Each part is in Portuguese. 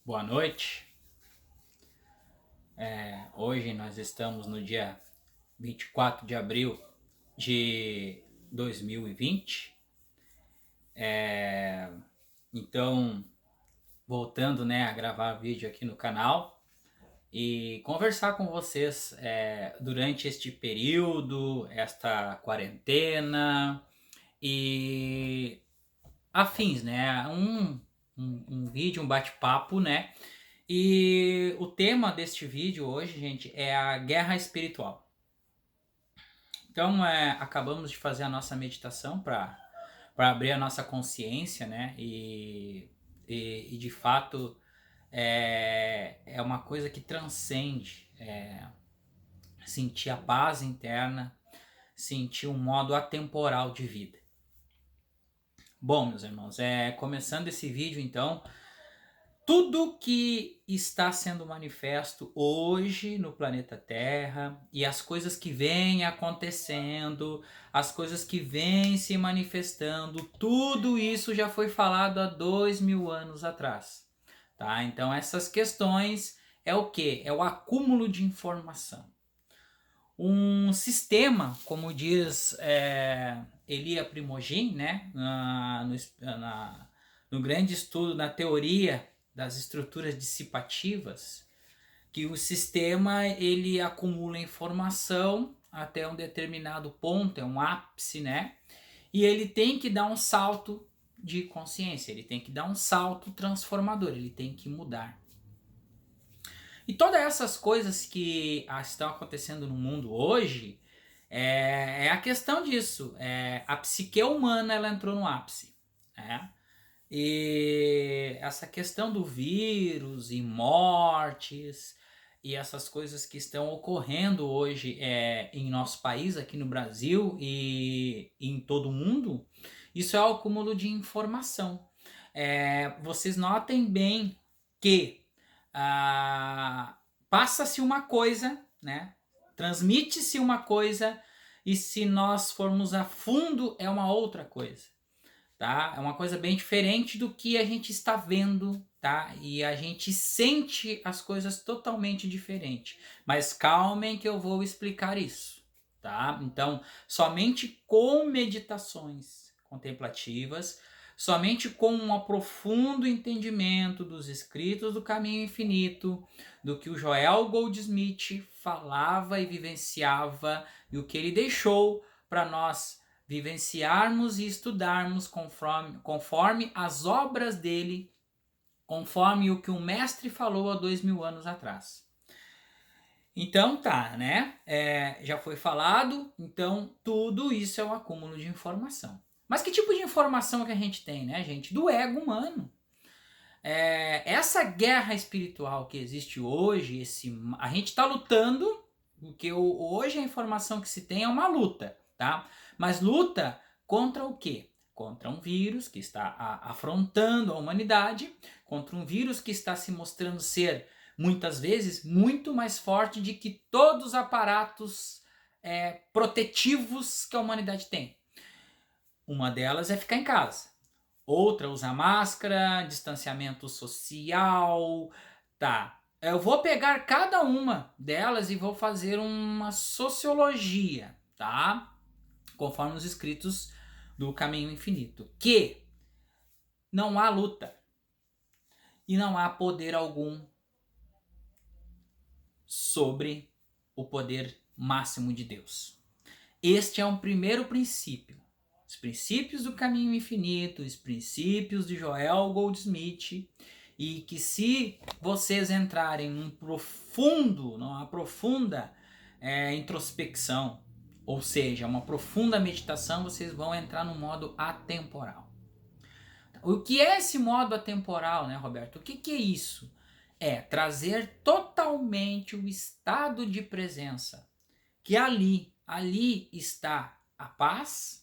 Boa noite. Hoje nós estamos no dia 24 de abril de 2020. Então, voltando, a gravar vídeo aqui no canal e conversar com vocês durante este período, esta quarentena e afins, né? Um vídeo, um bate-papo, né? E o tema deste vídeo hoje, gente, é a guerra espiritual. Então, acabamos de fazer a nossa meditação para abrir a nossa consciência, né? E de fato é uma coisa que transcende sentir a paz interna, sentir um modo atemporal de vida. Bom, meus irmãos, começando esse vídeo, então, tudo que está sendo manifesto hoje no planeta Terra e as coisas que vêm acontecendo, as coisas que vêm se manifestando, tudo isso já foi falado há 2000 anos atrás, tá? Então essas questões é o que? É o acúmulo de informação. Um sistema, como diz Elia Primogine, né? No grande estudo, na teoria das estruturas dissipativas, que o sistema ele acumula informação até um determinado ponto, é um ápice, né? E ele tem que dar um salto de consciência, ele tem que dar um salto transformador, ele tem que mudar. E todas essas coisas que estão acontecendo no mundo hoje é a questão disso. A psique humana ela entrou no ápice. Né? E essa questão do vírus e mortes e essas coisas que estão ocorrendo hoje em nosso país, aqui no Brasil e em todo o mundo, isso é o acúmulo de informação. Vocês notem bem que passa-se uma coisa, né? Transmite-se uma coisa e se nós formos a fundo é uma outra coisa. Tá? É uma coisa bem diferente do que a gente está vendo, tá? E a gente sente as coisas totalmente diferente. Mas calmem que eu vou explicar isso, tá? Então, somente com meditações contemplativas, somente com um profundo entendimento dos escritos do Caminho Infinito, do que o Joel Goldsmith falava e vivenciava e o que ele deixou para nós vivenciarmos e estudarmos conforme as obras dele, conforme o que o mestre falou há 2000 anos atrás. Então tá, né? Já foi falado, então tudo isso é um acúmulo de informação. Mas que tipo de informação que a gente tem, né, gente? Do ego humano. Essa guerra espiritual que existe hoje, a gente está lutando, porque hoje a informação que se tem é uma luta, tá? Mas luta contra o quê? Contra um vírus que está afrontando a humanidade, contra um vírus que está se mostrando ser, muitas vezes, muito mais forte do que todos os aparatos protetivos que a humanidade tem. Uma delas é ficar em casa. Outra, usar máscara, distanciamento social, tá. Eu vou pegar cada uma delas e vou fazer uma sociologia, tá? Conforme os escritos do Caminho Infinito. Que não há luta e não há poder algum sobre o poder máximo de Deus. Este é um primeiro princípio. Os princípios do Caminho Infinito, os princípios de Joel Goldsmith, e que se vocês entrarem numa profunda introspecção, ou seja, uma profunda meditação, vocês vão entrar no modo atemporal. O que é esse modo atemporal, né, Roberto? O que é isso? É trazer totalmente o estado de presença, que ali está a paz,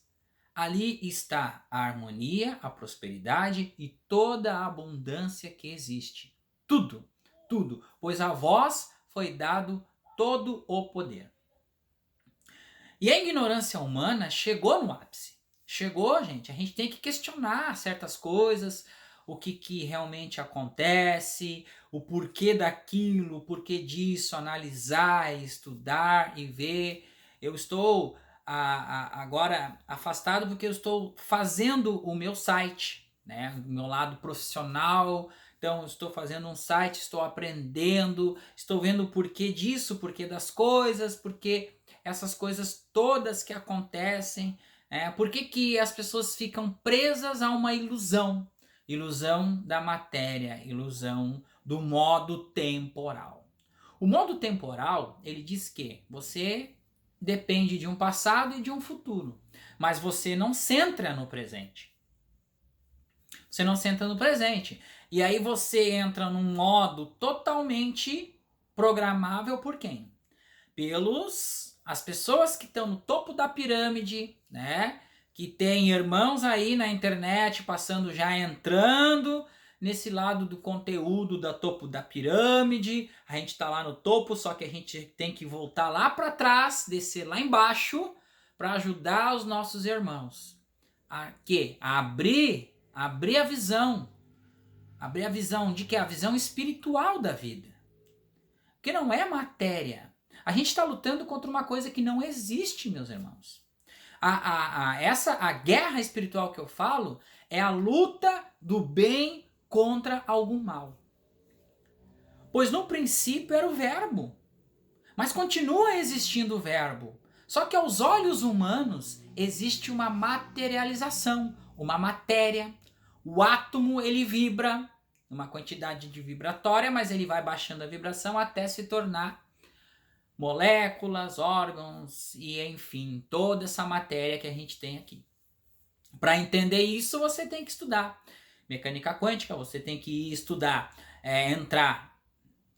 ali está a harmonia, a prosperidade e toda a abundância que existe. Tudo, tudo, pois a vós foi dado todo o poder. E a ignorância humana chegou no ápice. Chegou, gente. A gente tem que questionar certas coisas. o que realmente acontece, o porquê daquilo, o porquê disso, analisar, estudar e ver. Eu estou agora afastado porque eu estou fazendo o meu site, né? O meu lado profissional. Então, eu estou fazendo um site, estou aprendendo, estou vendo o porquê disso, o porquê das coisas, porquê essas coisas todas que acontecem. Por que as pessoas ficam presas a uma ilusão? Ilusão da matéria, ilusão do modo temporal. O modo temporal, ele diz que você depende de um passado e de um futuro, mas você não centra no presente. Você não centra no presente. E aí você entra num modo totalmente programável por quem? As pessoas que estão no topo da pirâmide, né? Que tem irmãos aí na internet passando, já entrando nesse lado do conteúdo da topo da pirâmide. A gente tá lá no topo, só que a gente tem que voltar lá para trás, descer lá embaixo para ajudar os nossos irmãos a quê? A abrir a visão. Abrir a visão de que é a visão espiritual da vida. Porque não é matéria. A gente está lutando contra uma coisa que não existe, meus irmãos. A guerra espiritual que eu falo é a luta do bem contra algum mal. Pois no princípio era o verbo. Mas continua existindo o verbo. Só que aos olhos humanos existe uma materialização, uma matéria. O átomo ele vibra uma quantidade de vibratória, mas ele vai baixando a vibração até se tornar moléculas, órgãos e enfim, toda essa matéria que a gente tem aqui. Para entender isso, você tem que estudar mecânica quântica, você tem que estudar,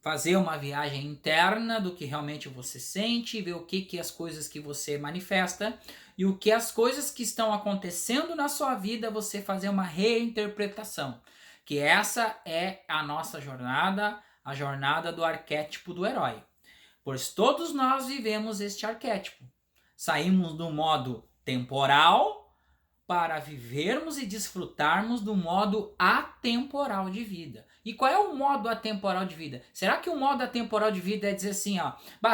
fazer uma viagem interna do que realmente você sente, ver o que as coisas que você manifesta e o que as coisas que estão acontecendo na sua vida, você fazer uma reinterpretação. Que essa é a nossa jornada, a jornada do arquétipo do herói. Pois todos nós vivemos este arquétipo. Saímos do modo temporal para vivermos e desfrutarmos do modo atemporal de vida. E qual é o modo atemporal de vida? Será que o modo atemporal de vida é dizer assim,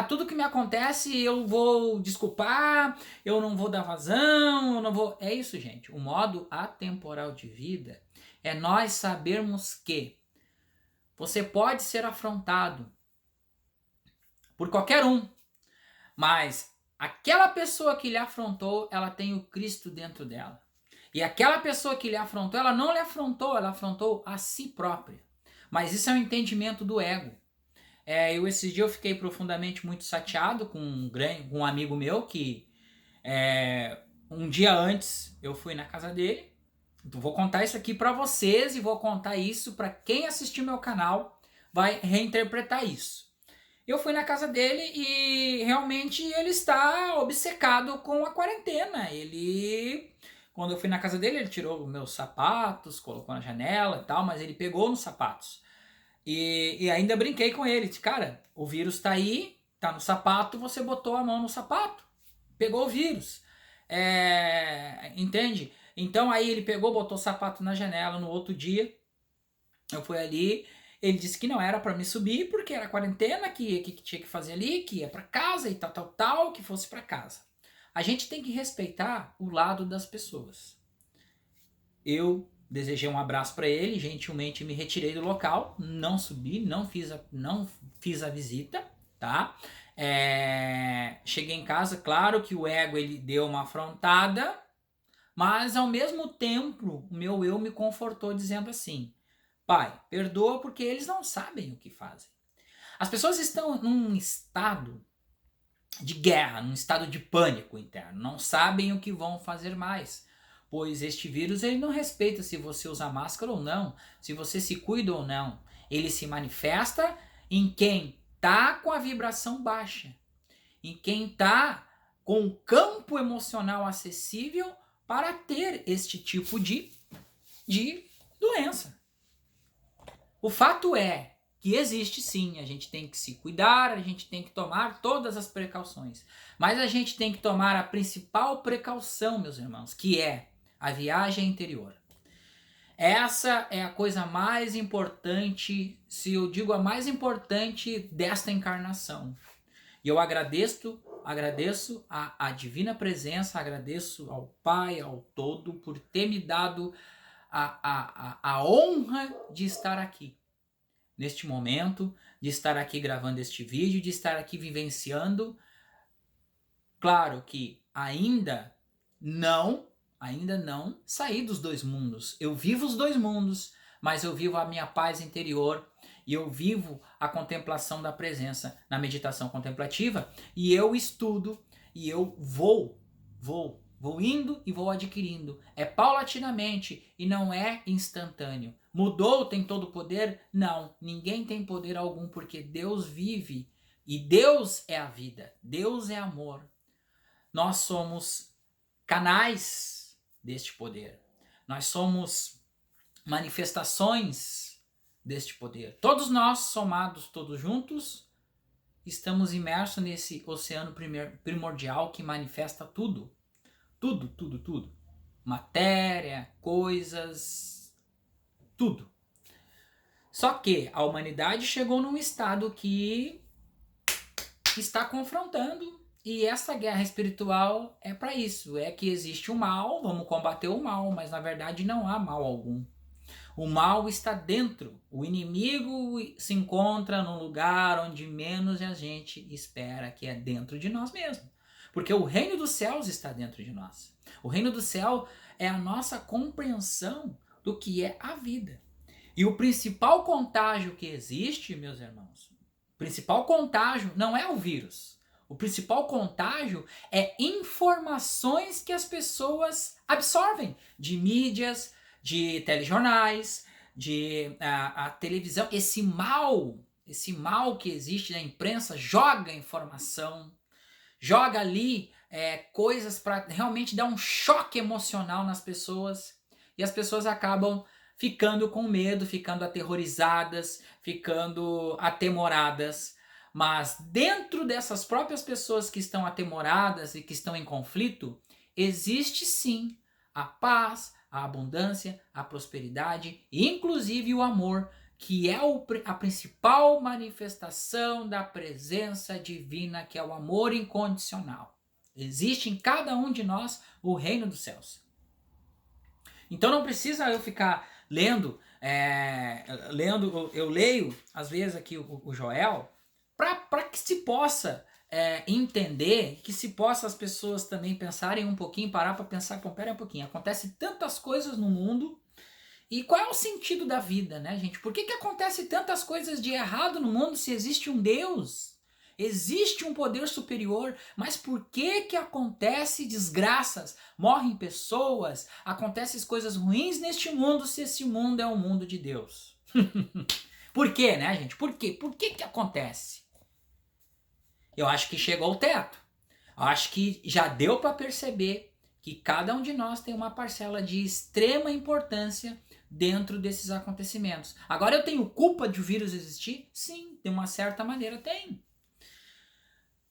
tudo que me acontece eu vou desculpar, eu não vou dar vazão, eu não vou... É isso, gente. O modo atemporal de vida é nós sabermos que você pode ser afrontado por qualquer um, mas aquela pessoa que lhe afrontou, ela tem o Cristo dentro dela. E aquela pessoa que lhe afrontou, ela não lhe afrontou, ela afrontou a si própria. Mas isso é um entendimento do ego. Esses dias eu fiquei profundamente muito chateado com um amigo meu que um dia antes eu fui na casa dele. Então, vou contar isso aqui para vocês e vou contar isso para quem assistir meu canal vai reinterpretar isso. Eu fui na casa dele e realmente ele está obcecado com a quarentena. Quando eu fui na casa dele, ele tirou meus sapatos, colocou na janela e tal, mas ele pegou nos sapatos. E ainda brinquei com ele. Disse, cara, o vírus tá aí, tá no sapato, você botou a mão no sapato. Pegou o vírus. Entende? Então aí ele pegou, botou o sapato na janela. No outro dia, eu fui ali, ele disse que não era para me subir, porque era quarentena, que tinha que fazer ali, que ia para casa e tal, que fosse para casa. A gente tem que respeitar o lado das pessoas. Eu desejei um abraço para ele, gentilmente me retirei do local, não subi, não fiz a visita, tá? Cheguei em casa, claro que o ego ele deu uma afrontada, mas ao mesmo tempo o meu eu me confortou dizendo assim, pai, perdoa porque eles não sabem o que fazem. As pessoas estão num estado de guerra, num estado de pânico interno, não sabem o que vão fazer mais, pois este vírus ele não respeita se você usa máscara ou não, se você se cuida ou não, ele se manifesta em quem está com a vibração baixa, em quem está com o campo emocional acessível para ter este tipo de doença. O fato é que existe sim, a gente tem que se cuidar, a gente tem que tomar todas as precauções. Mas a gente tem que tomar a principal precaução, meus irmãos, que é a viagem interior. Essa é a coisa mais importante, se eu digo a mais importante desta encarnação. E eu agradeço a divina presença, agradeço ao Pai, ao Todo, por ter me dado a honra de estar aqui, neste momento, de estar aqui gravando este vídeo, de estar aqui vivenciando. Claro que ainda não saí dos dois mundos. Eu vivo os dois mundos, mas eu vivo a minha paz interior e eu vivo a contemplação da presença na meditação contemplativa, e eu estudo e eu vou indo e vou adquirindo. É paulatinamente e não é instantâneo. Mudou, tem todo o poder? Não, ninguém tem poder algum, porque Deus vive e Deus é a vida, Deus é amor. Nós somos canais deste poder. Nós somos manifestações deste poder. Todos nós, somados, todos juntos, estamos imersos nesse oceano primordial que manifesta tudo. Tudo, tudo, tudo. Matéria, coisas, tudo. Só que a humanidade chegou num estado que está confrontando. E essa guerra espiritual é para isso, é que existe o mal, vamos combater o mal, mas na verdade não há mal algum. O mal está dentro, o inimigo se encontra no lugar onde menos a gente espera, que é dentro de nós mesmos. Porque o reino dos céus está dentro de nós. O reino do céu é a nossa compreensão do que é a vida. E o principal contágio que existe, meus irmãos, o principal contágio não é o vírus. O principal contágio é informações que as pessoas absorvem de mídias, de telejornais, de a televisão. Esse mal que existe na imprensa joga informação, joga ali coisas para realmente dar um choque emocional nas pessoas, e as pessoas acabam ficando com medo, ficando aterrorizadas, ficando atemoradas. Mas dentro dessas próprias pessoas que estão atemoradas e que estão em conflito, existe sim a paz, a abundância, a prosperidade e inclusive o amor, que é a principal manifestação da presença divina, que é o amor incondicional. Existe em cada um de nós o reino dos céus. Então não precisa eu ficar lendo, eu leio às vezes aqui o Joel, para que se possa entender, que se possa as pessoas também pensarem um pouquinho, parar para pensar, pera um pouquinho, acontece tantas coisas no mundo, e qual é o sentido da vida, né, gente? Por que acontece tantas coisas de errado no mundo se existe um Deus? Existe um poder superior, mas por que acontece desgraças, morrem pessoas, acontecem coisas ruins neste mundo se esse mundo é o mundo de Deus? Por quê, né, gente? Por quê? Por que acontece? Eu acho que chegou ao teto. Eu acho que já deu para perceber que cada um de nós tem uma parcela de extrema importância dentro desses acontecimentos. Agora, eu tenho culpa de o vírus existir? Sim, de uma certa maneira tem.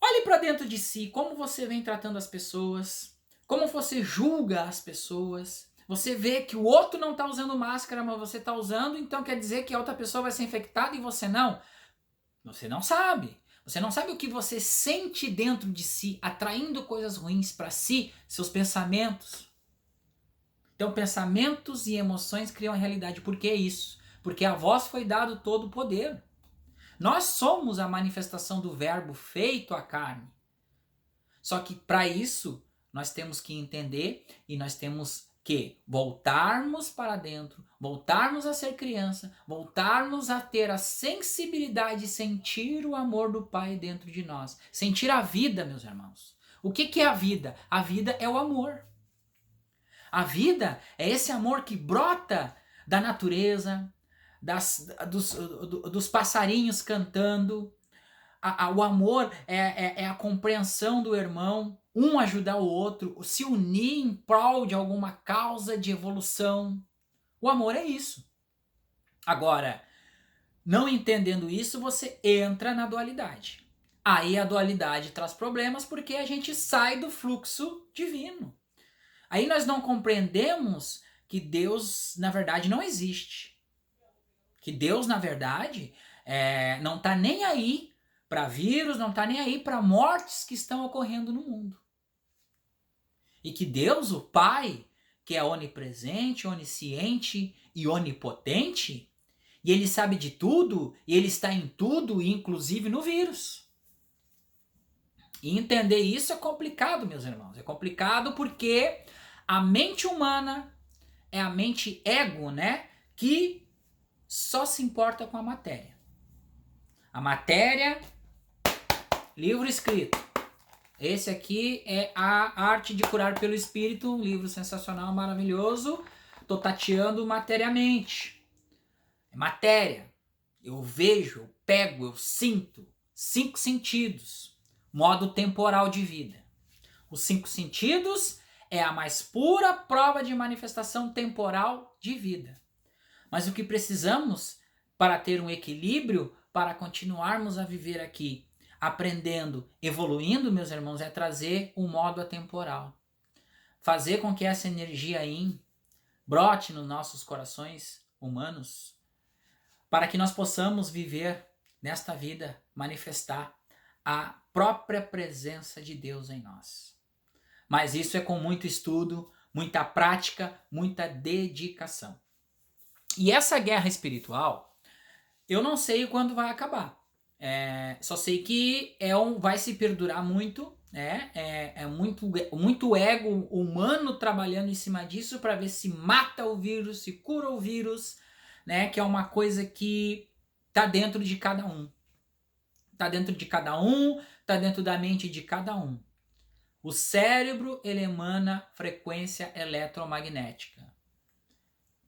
Olhe para dentro de si, como você vem tratando as pessoas, como você julga as pessoas. Você vê que o outro não está usando máscara, mas você está usando, então quer dizer que a outra pessoa vai ser infectada e você não? Você não sabe. Você não sabe o que você sente dentro de si, atraindo coisas ruins para si, seus pensamentos. Então, pensamentos e emoções criam a realidade. Por que isso? Porque a vós foi dado todo o poder. Nós somos a manifestação do verbo feito à carne. Só que para isso, nós temos que entender e nós temos que voltarmos para dentro, voltarmos a ser criança, voltarmos a ter a sensibilidade de sentir o amor do Pai dentro de nós. Sentir a vida, meus irmãos. O que é a vida? A vida é o amor. A vida é esse amor que brota da natureza, dos passarinhos cantando. O amor é a compreensão do irmão, um ajudar o outro, se unir em prol de alguma causa de evolução. O amor é isso. Agora, não entendendo isso, você entra na dualidade. Aí a dualidade traz problemas porque a gente sai do fluxo divino. Aí nós não compreendemos que Deus, na verdade, não existe. Que Deus, na verdade, não está nem aí para vírus, não está nem aí para mortes que estão ocorrendo no mundo. E que Deus, o Pai, que é onipresente, onisciente e onipotente, e Ele sabe de tudo, e Ele está em tudo, inclusive no vírus. E entender isso é complicado, meus irmãos. É complicado porque a mente humana é a mente ego, né? Que só se importa com a matéria. A matéria, livro escrito. Esse aqui é A Arte de Curar pelo Espírito, um livro sensacional, maravilhoso. Tô tateando materiamente. É matéria. Eu vejo, eu pego, eu sinto. 5 sentidos. Modo temporal de vida. Os 5 sentidos é a mais pura prova de manifestação temporal de vida. Mas o que precisamos para ter um equilíbrio, para continuarmos a viver aqui, aprendendo, evoluindo, meus irmãos, é trazer o modo atemporal. Fazer com que essa energia yin brote nos nossos corações humanos, para que nós possamos viver nesta vida, manifestar a própria presença de Deus em nós. Mas isso é com muito estudo, muita prática, muita dedicação. E essa guerra espiritual, eu não sei quando vai acabar. Só sei que vai se perdurar muito, né? Muito ego humano trabalhando em cima disso para ver se mata o vírus, se cura o vírus, né? Que é uma coisa que tá dentro de cada um. Tá dentro de cada um, tá dentro da mente de cada um. O cérebro, ele emana frequência eletromagnética.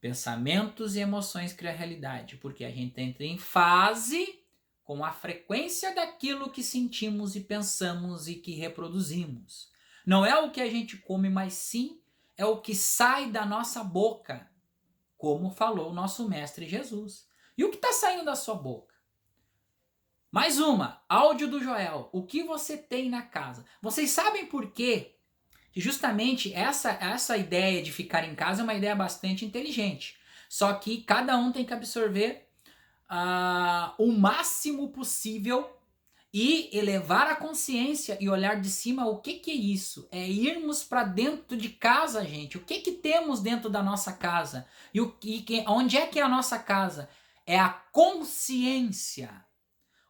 Pensamentos e emoções criam a realidade, porque a gente entra em fase com a frequência daquilo que sentimos e pensamos e que reproduzimos. Não é o que a gente come, mas sim é o que sai da nossa boca, como falou o nosso mestre Jesus. E o que está saindo da sua boca? Mais uma, áudio do Joel. O que você tem na casa? Vocês sabem por quê? Que justamente essa ideia de ficar em casa é uma ideia bastante inteligente. Só que cada um tem que absorver o máximo possível e elevar a consciência e olhar de cima o que é isso. É irmos para dentro de casa, gente. O que temos dentro da nossa casa? E onde é que é a nossa casa? É a consciência.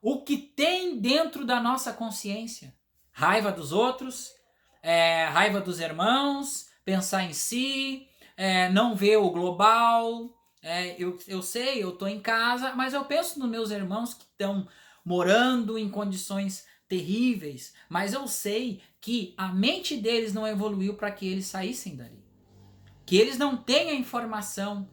O que tem dentro da nossa consciência? Raiva dos outros, raiva dos irmãos, pensar em si, não ver o global. Eu sei, eu estou em casa, mas eu penso nos meus irmãos que estão morando em condições terríveis, mas eu sei que a mente deles não evoluiu para que eles saíssem dali. Que eles não têm a informação.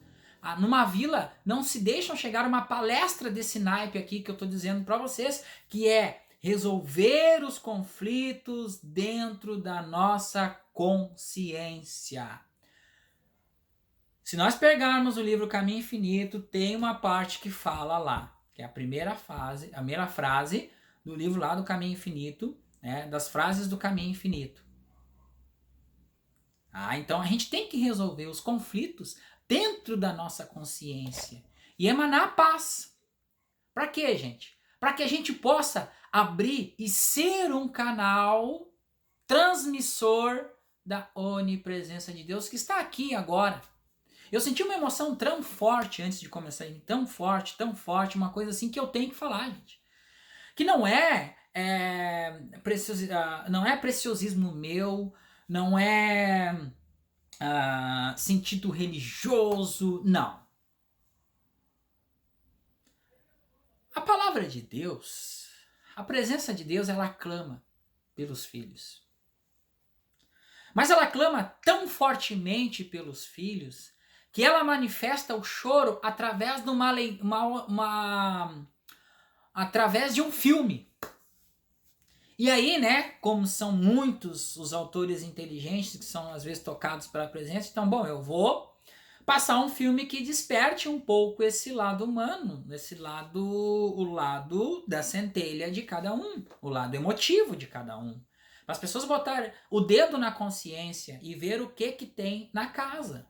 Numa vila não se deixam chegar uma palestra desse naipe aqui que eu estou dizendo para vocês, que é resolver os conflitos dentro da nossa consciência. Se nós pegarmos o livro Caminho Infinito, tem uma parte que fala lá, que é a primeira frase do livro lá do Caminho Infinito, né, das frases do Caminho Infinito. Então a gente tem que resolver os conflitos dentro da nossa consciência e emanar paz. Para quê, gente? Para que a gente possa abrir e ser um canal transmissor da onipresença de Deus que está aqui agora. Eu senti uma emoção tão forte antes de começar, tão forte, uma coisa assim que eu tenho que falar, gente. Que não é preciosismo meu, não é sentido religioso, não. A palavra de Deus, a presença de Deus, ela clama pelos filhos. Mas ela clama tão fortemente pelos filhos que ela manifesta o choro através de através de um filme. E aí, né, como são muitos os autores inteligentes que são às vezes tocados pela presença, então, eu vou passar um filme que desperte um pouco esse lado humano, o lado da centelha de cada um, o lado emotivo de cada um. Para as pessoas botarem o dedo na consciência e ver o que tem na casa.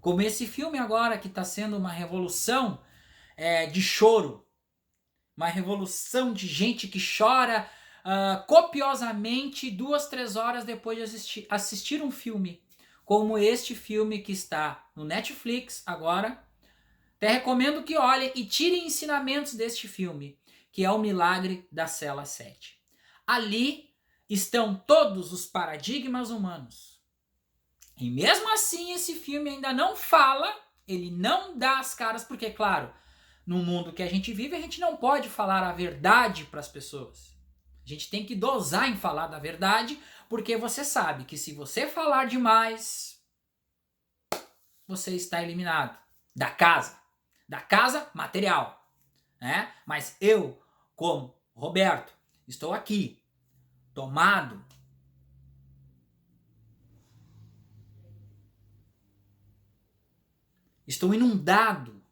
Como esse filme agora que está sendo uma revolução de choro. Uma revolução de gente que chora copiosamente 2, 3 horas depois de assistir um filme. Como este filme que está no Netflix agora. Até recomendo que olhem e tirem ensinamentos deste filme, que é O Milagre da Cela 7. Ali estão todos os paradigmas humanos. E mesmo assim esse filme ainda não fala, ele não dá as caras, porque claro, no mundo que a gente vive a gente não pode falar a verdade para as pessoas. A gente tem que dosar em falar da verdade, porque você sabe que se você falar demais, você está eliminado da casa material, né? Mas eu, como Roberto, estou aqui, tomado, estou inundado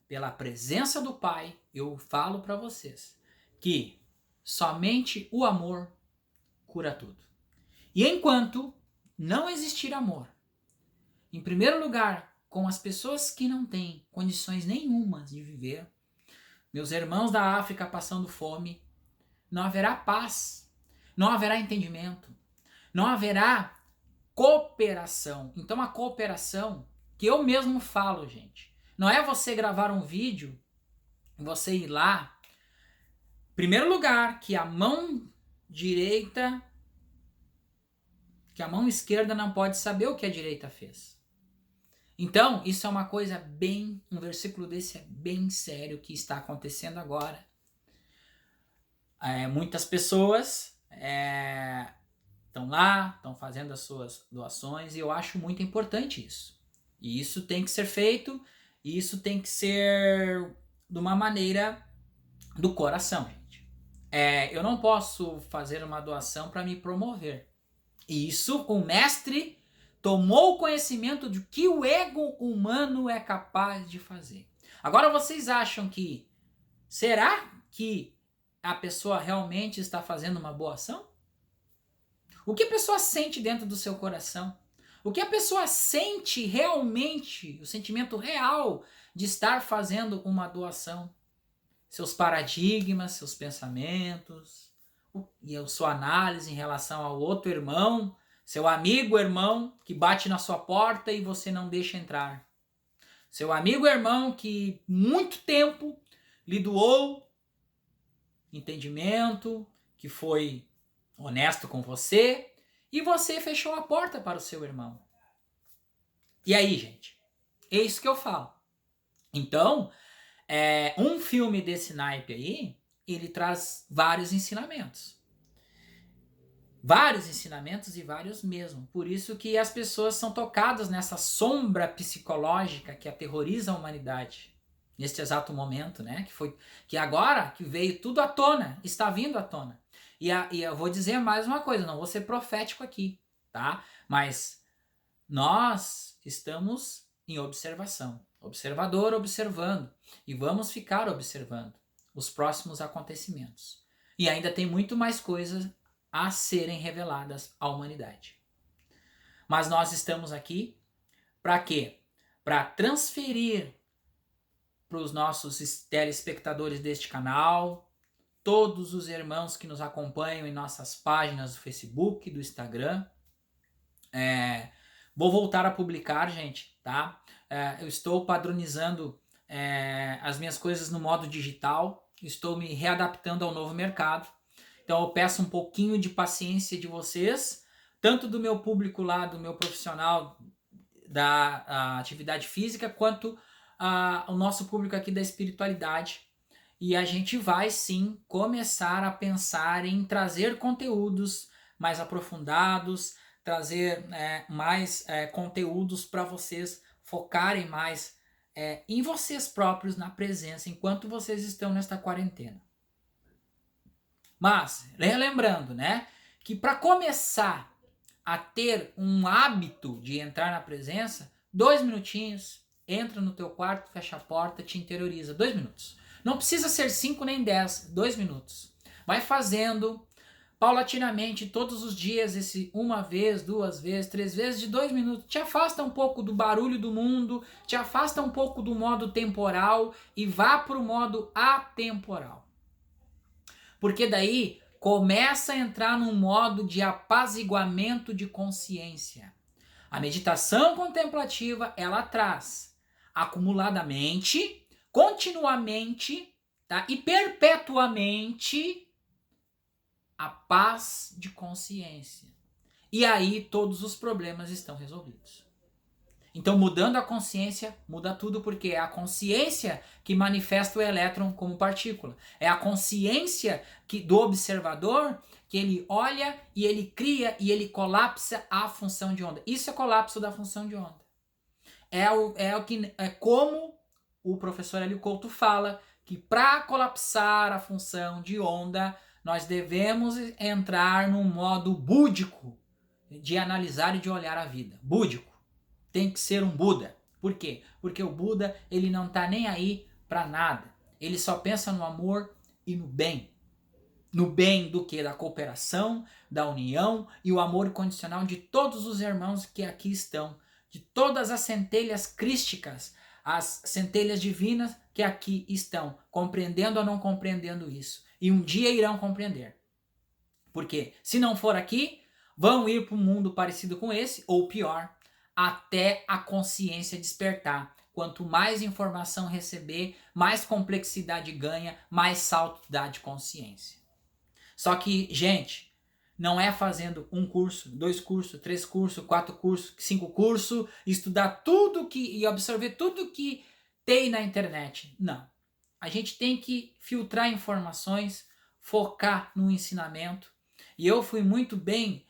pela presença do Pai. Eu falo para vocês que somente o amor cura tudo. E enquanto não existir amor, em primeiro lugar, com as pessoas que não têm condições nenhumas de viver, meus irmãos da África passando fome, não haverá paz, não haverá entendimento, não haverá cooperação. Então a cooperação, que eu mesmo falo, gente, não é você gravar um vídeo, você ir lá, em primeiro lugar, que a mão direita, que a mão esquerda não pode saber o que a direita fez. Então, isso é uma coisa um versículo desse é bem sério que está acontecendo agora. Muitas pessoas estão lá, estão fazendo as suas doações, e eu acho muito importante isso. E isso tem que ser feito, e isso tem que ser de uma maneira do coração, gente. Eu não posso fazer uma doação para me promover. E isso o mestre tomou conhecimento de que o ego humano é capaz de fazer. Agora vocês acham que será que a pessoa realmente está fazendo uma boa ação? O que a pessoa sente dentro do seu coração? O que a pessoa sente realmente, o sentimento real de estar fazendo uma doação? Seus paradigmas, seus pensamentos, e a sua análise em relação ao outro irmão, seu amigo irmão que bate na sua porta e você não deixa entrar. Seu amigo irmão que muito tempo lhe doou entendimento, que foi honesto com você, e você fechou a porta para o seu irmão. E aí, gente? É isso que eu falo. Então, um filme desse naipe aí, ele traz vários ensinamentos. Vários ensinamentos e vários mesmo. Por isso que as pessoas são tocadas nessa sombra psicológica que aterroriza a humanidade. Neste exato momento, né? Que agora que veio tudo à tona, está vindo à tona. E eu vou dizer mais uma coisa, não vou ser profético aqui, tá? Mas nós estamos em observação. Observador observando. E vamos ficar observando os próximos acontecimentos. E ainda tem muito mais coisas a serem reveladas à humanidade. Mas nós estamos aqui para quê? Para transferir para os nossos telespectadores deste canal, todos os irmãos que nos acompanham em nossas páginas do Facebook, do Instagram. Vou voltar a publicar, gente, tá? Eu estou padronizando as minhas coisas no modo digital, estou me readaptando ao novo mercado. Então eu peço um pouquinho de paciência de vocês, tanto do meu público lá, do meu profissional da atividade física, quanto o nosso público aqui da espiritualidade. E a gente vai sim começar a pensar em trazer conteúdos mais aprofundados, trazer mais conteúdos para vocês focarem mais em vocês próprios, na presença, enquanto vocês estão nesta quarentena. Mas, relembrando, né, que para começar a ter um hábito de entrar na presença, 2 minutinhos, entra no teu quarto, fecha a porta, te interioriza, 2 minutos. Não precisa ser 5 nem 10, 2 minutos. Vai fazendo, paulatinamente, todos os dias, esse 1 vez, 2 vezes, 3 vezes, de 2 minutos, te afasta um pouco do barulho do mundo, te afasta um pouco do modo temporal e vá para o modo atemporal. Porque daí começa a entrar num modo de apaziguamento de consciência. A meditação contemplativa, ela traz acumuladamente, continuamente, tá? E perpetuamente a paz de consciência. E aí todos os problemas estão resolvidos. Então, mudando a consciência, muda tudo, porque é a consciência que manifesta o elétron como partícula. É a consciência do observador que ele olha e ele cria e ele colapsa a função de onda. Isso é colapso da função de onda. É como o professor Hélio Couto fala que para colapsar a função de onda, nós devemos entrar num modo búdico de analisar e de olhar a vida. Búdico. Tem que ser um Buda. Por quê? Porque o Buda, ele não tá nem aí para nada. Ele só pensa no amor e no bem. No bem do que? Da cooperação, da união e o amor condicional de todos os irmãos que aqui estão. De todas as centelhas crísticas, as centelhas divinas que aqui estão, compreendendo ou não compreendendo isso. E um dia irão compreender. Porque se não for aqui, vão ir para um mundo parecido com esse, ou pior, até a consciência despertar. Quanto mais informação receber, mais complexidade ganha, mais salto dá de consciência. Só que, gente, não é fazendo 1 curso, 2 cursos, 3 cursos, 4 cursos, 5 cursos, estudar tudo e absorver tudo que tem na internet. Não. A gente tem que filtrar informações, focar no ensinamento. E eu fui muito bem,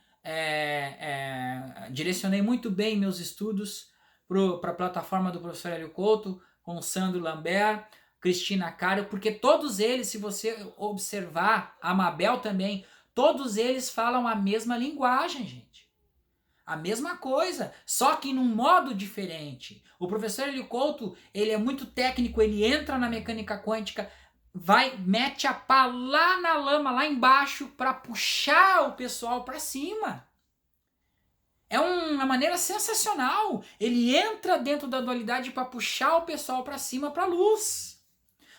direcionei muito bem meus estudos para a plataforma do professor Hélio Couto, com o Sandro Lambert, Cristina Caro, porque todos eles, se você observar, a Mabel também, todos eles falam a mesma linguagem, gente. A mesma coisa, só que num modo diferente. O professor Hélio Couto, ele é muito técnico, ele entra na mecânica quântica, mete a pá lá na lama, lá embaixo, para puxar o pessoal para cima. É uma maneira sensacional. Ele entra dentro da dualidade para puxar o pessoal para cima, para a luz.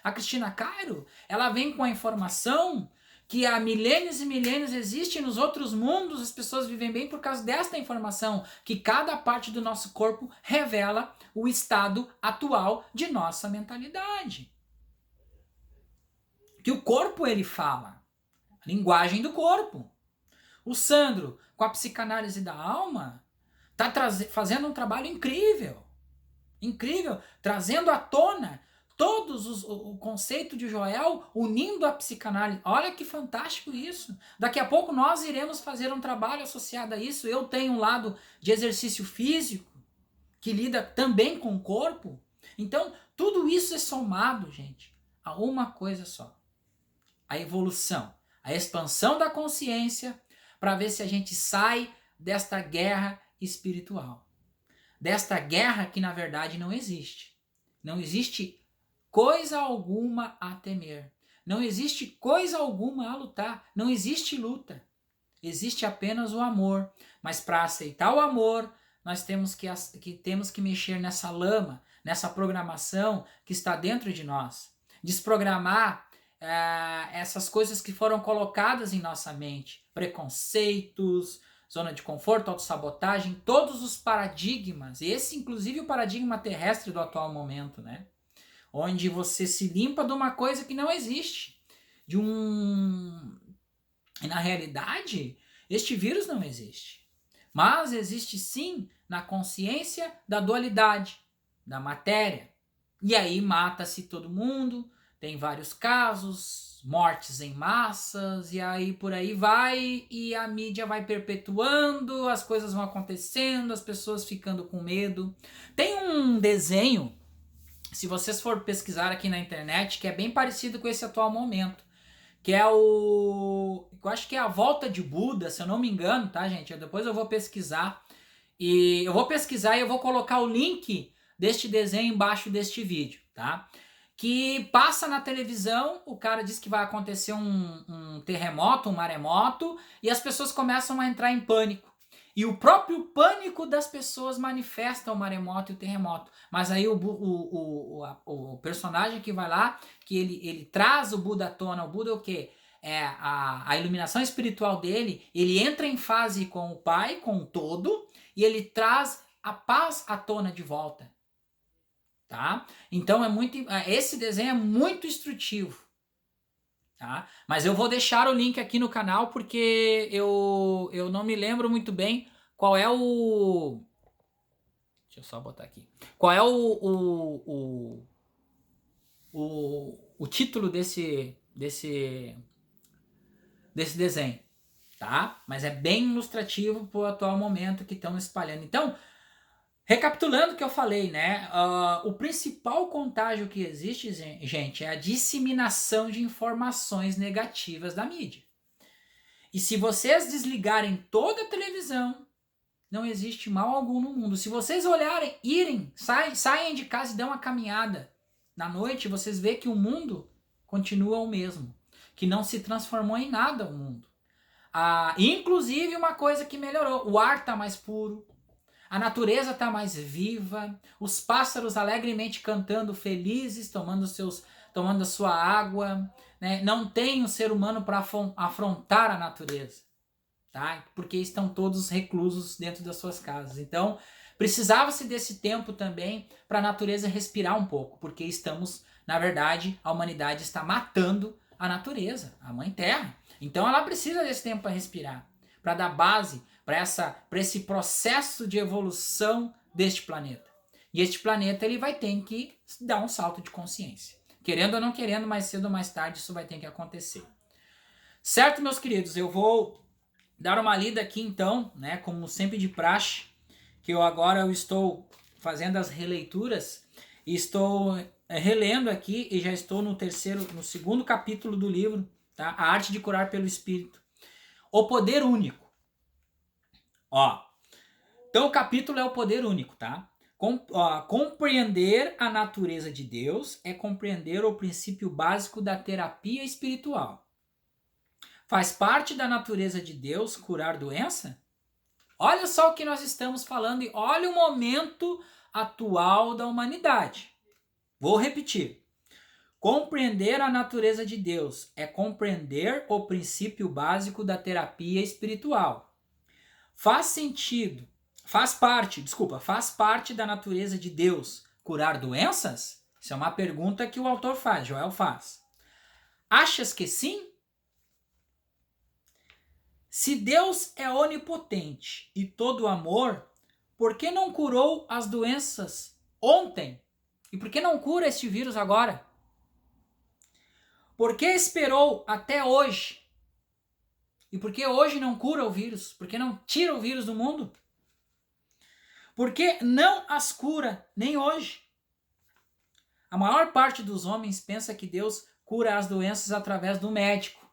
A Cristina Cairo, ela vem com a informação que há milênios e milênios existe nos outros mundos, as pessoas vivem bem por causa desta informação, que cada parte do nosso corpo revela o estado atual de nossa mentalidade. Que o corpo, ele fala, a linguagem do corpo. O Sandro, com a psicanálise da alma, está fazendo um trabalho incrível. Incrível, trazendo à tona o conceito de Joel, unindo a psicanálise. Olha que fantástico isso. Daqui a pouco nós iremos fazer um trabalho associado a isso. Eu tenho um lado de exercício físico, que lida também com o corpo. Então, tudo isso é somado, gente, a uma coisa só. A evolução, a expansão da consciência, para ver se a gente sai desta guerra espiritual. Desta guerra que, na verdade, não existe. Não existe coisa alguma a temer. Não existe coisa alguma a lutar. Não existe luta. Existe apenas o amor. Mas para aceitar o amor, nós temos que mexer nessa lama, nessa programação que está dentro de nós. Desprogramar essas coisas que foram colocadas em nossa mente. Preconceitos, zona de conforto, autossabotagem, todos os paradigmas. Esse, inclusive, o paradigma terrestre do atual momento, né? Onde você se limpa de uma coisa que não existe. E na realidade, este vírus não existe. Mas existe sim na consciência da dualidade, da matéria. E aí mata-se todo mundo, tem vários casos, mortes em massas, e aí por aí vai, e a mídia vai perpetuando, as coisas vão acontecendo, as pessoas ficando com medo. Tem um desenho, se vocês for pesquisar aqui na internet, que é bem parecido com esse atual momento, que é eu acho que é a volta de Buda, se eu não me engano, tá, gente? Depois eu vou pesquisar, e eu vou colocar o link deste desenho embaixo deste vídeo, tá? que passa na televisão, o cara diz que vai acontecer um terremoto, um maremoto, e as pessoas começam a entrar em pânico. E o próprio pânico das pessoas manifesta o maremoto e o terremoto. Mas aí o personagem que vai lá, que ele traz o Buda à tona. O Buda é o quê? É a iluminação espiritual dele. Ele entra em fase com o Pai, com o todo, e ele traz a paz à tona de volta. Tá? Então esse desenho é muito instrutivo. Tá? Mas eu vou deixar o link aqui no canal porque eu não me lembro muito bem qual é o... Deixa eu só botar aqui. Qual é o título desse desenho. Tá? Mas é bem ilustrativo para o atual momento que estão espalhando. Então, recapitulando o que eu falei, né? O principal contágio que existe, gente, é a disseminação de informações negativas da mídia. E se vocês desligarem toda a televisão, não existe mal algum no mundo. Se vocês olharem, saem de casa e dão uma caminhada na noite, vocês vê que o mundo continua o mesmo. Que não se transformou em nada o mundo. Inclusive uma coisa que melhorou, o ar está mais puro. A natureza está mais viva, os pássaros alegremente cantando, felizes, tomando a sua água, né? Não tem o ser humano para afrontar a natureza, tá? Porque estão todos reclusos dentro das suas casas. Então, precisava-se desse tempo também para a natureza respirar um pouco, porque na verdade, a humanidade está matando a natureza, a Mãe Terra. Então, ela precisa desse tempo para respirar, para dar base para esse processo de evolução deste planeta. E este planeta ele vai ter que dar um salto de consciência. Querendo ou não querendo, mais cedo ou mais tarde isso vai ter que acontecer. Certo, meus queridos? Eu vou dar uma lida aqui então, né, como sempre de praxe, que eu estou fazendo as releituras e estou relendo aqui e já estou no segundo capítulo do livro, tá? A Arte de Curar pelo Espírito. O Poder Único. Então o capítulo é o poder único, tá? Compreender a natureza de Deus é compreender o princípio básico da terapia espiritual. Faz parte da natureza de Deus curar doença? Olha só o que nós estamos falando e olha o momento atual da humanidade. Vou repetir. Compreender a natureza de Deus é compreender o princípio básico da terapia espiritual. Faz parte da natureza de Deus curar doenças? Isso é uma pergunta que o autor faz, Joel faz. Achas que sim? Se Deus é onipotente e todo amor, por que não curou as doenças ontem? E por que não cura este vírus agora? Por que esperou até hoje? E por que hoje não cura o vírus? Por que não tira o vírus do mundo? Por que não as cura nem hoje? A maior parte dos homens pensa que Deus cura as doenças através do médico.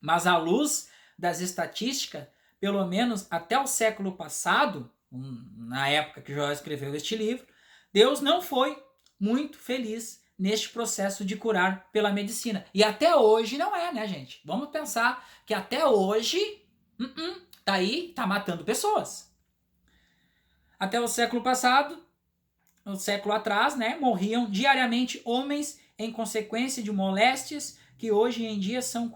Mas à luz das estatísticas, pelo menos até o século passado, na época que Joel escreveu este livro, Deus não foi muito feliz neste processo de curar pela medicina. E até hoje não é, né, gente? Vamos pensar que até hoje tá matando pessoas. Até o século passado, um século atrás, né, morriam diariamente homens em consequência de moléstias que hoje em dia são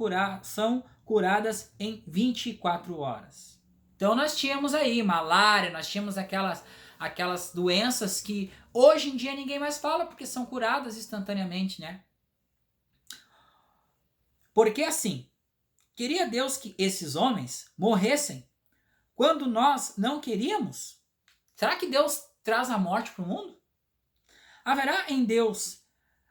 curadas em 24 horas. Então nós tínhamos aí malária, nós tínhamos aquelas doenças que hoje em dia ninguém mais fala porque são curadas instantaneamente, né? Porque assim, queria Deus que esses homens morressem quando nós não queríamos? Será que Deus traz a morte para o mundo? Haverá em Deus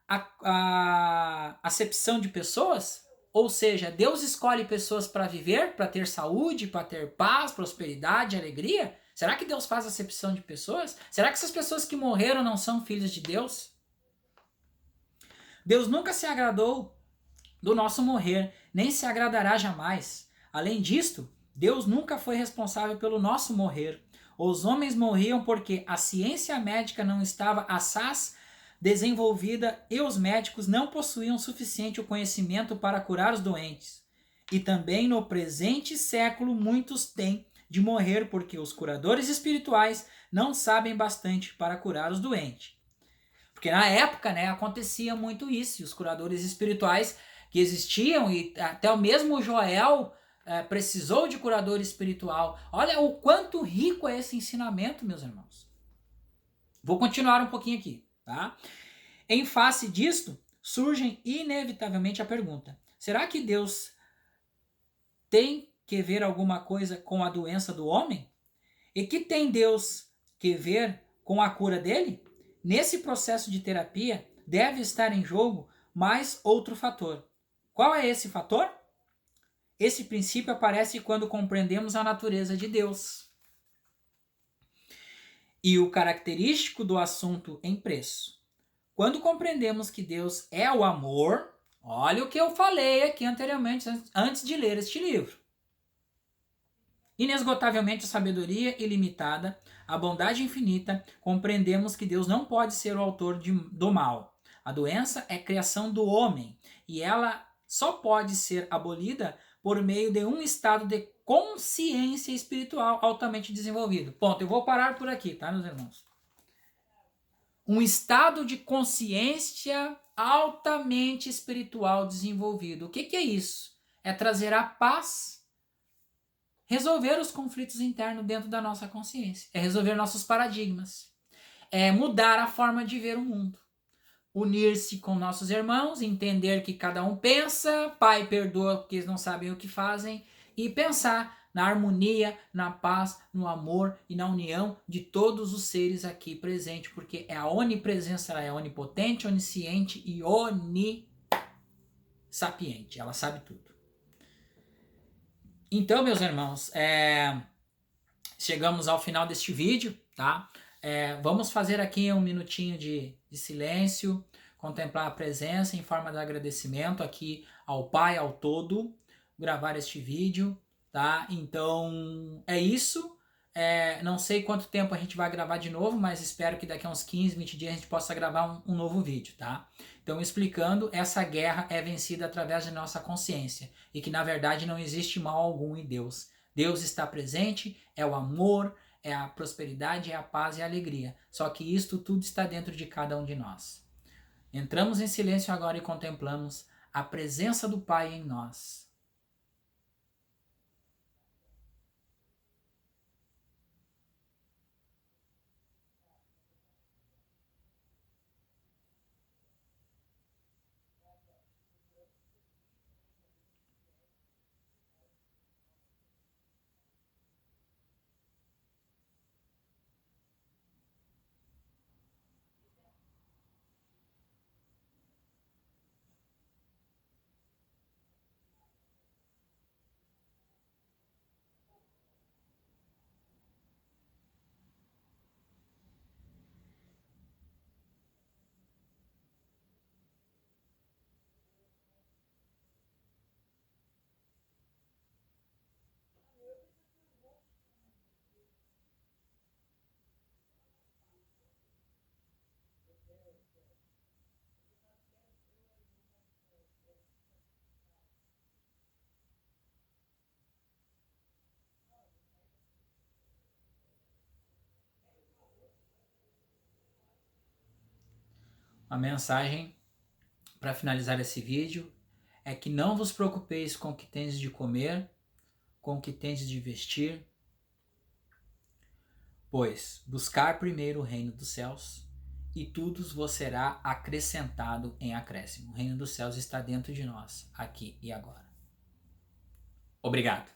a acepção de pessoas? Ou seja, Deus escolhe pessoas para viver, para ter saúde, para ter paz, prosperidade, alegria? Será que Deus faz acepção de pessoas? Será que essas pessoas que morreram não são filhos de Deus? Deus nunca se agradou do nosso morrer, nem se agradará jamais. Além disto, Deus nunca foi responsável pelo nosso morrer. Os homens morriam porque a ciência médica não estava assaz desenvolvida e os médicos não possuíam suficiente o conhecimento para curar os doentes. E também no presente século muitos têm de morrer porque os curadores espirituais não sabem bastante para curar os doentes. Porque na época, né, acontecia muito isso, e os curadores espirituais que existiam, e até o mesmo Joel precisou de curador espiritual. Olha o quanto rico é esse ensinamento, meus irmãos. Vou continuar um pouquinho aqui, tá? Em face disto, surge inevitavelmente a pergunta: será que Deus tem que ver alguma coisa com a doença do homem? E que tem Deus que ver com a cura dele? Nesse processo de terapia, deve estar em jogo mais outro fator. Qual é esse fator? Esse princípio aparece quando compreendemos a natureza de Deus e o característico do assunto em preço. Quando compreendemos que Deus é o amor, olha o que eu falei aqui anteriormente, antes de ler este livro. Inesgotavelmente a sabedoria ilimitada, a bondade infinita, compreendemos que Deus não pode ser o autor do mal. A doença é criação do homem e ela só pode ser abolida por meio de um estado de consciência espiritual altamente desenvolvido. Ponto. Eu vou parar por aqui, tá, meus irmãos? Um estado de consciência altamente espiritual desenvolvido. O que é isso? É trazer a paz, resolver os conflitos internos dentro da nossa consciência. É resolver nossos paradigmas. É mudar a forma de ver o mundo. Unir-se com nossos irmãos, entender que cada um pensa, Pai perdoa porque eles não sabem o que fazem, e pensar na harmonia, na paz, no amor e na união de todos os seres aqui presentes, porque é a onipresença, ela é onipotente, onisciente e onissapiente, ela sabe tudo. Então, meus irmãos, chegamos ao final deste vídeo, tá? Vamos fazer aqui um minutinho de silêncio, contemplar a presença em forma de agradecimento aqui ao Pai, ao Todo, gravar este vídeo, tá? Então, é isso. Não sei quanto tempo a gente vai gravar de novo, mas espero que daqui a uns 15, 20 dias a gente possa gravar um novo vídeo, tá? Então, explicando, essa guerra é vencida através de nossa consciência e que, na verdade, não existe mal algum em Deus. Deus está presente, é o amor, é a prosperidade, é a paz e a alegria. Só que isto tudo está dentro de cada um de nós. Entramos em silêncio agora e contemplamos a presença do Pai em nós. A mensagem para finalizar esse vídeo é que não vos preocupeis com o que tendes de comer, com o que tendes de vestir, pois buscar primeiro o reino dos céus e tudo vos será acrescentado em acréscimo. O reino dos céus está dentro de nós, aqui e agora. Obrigado.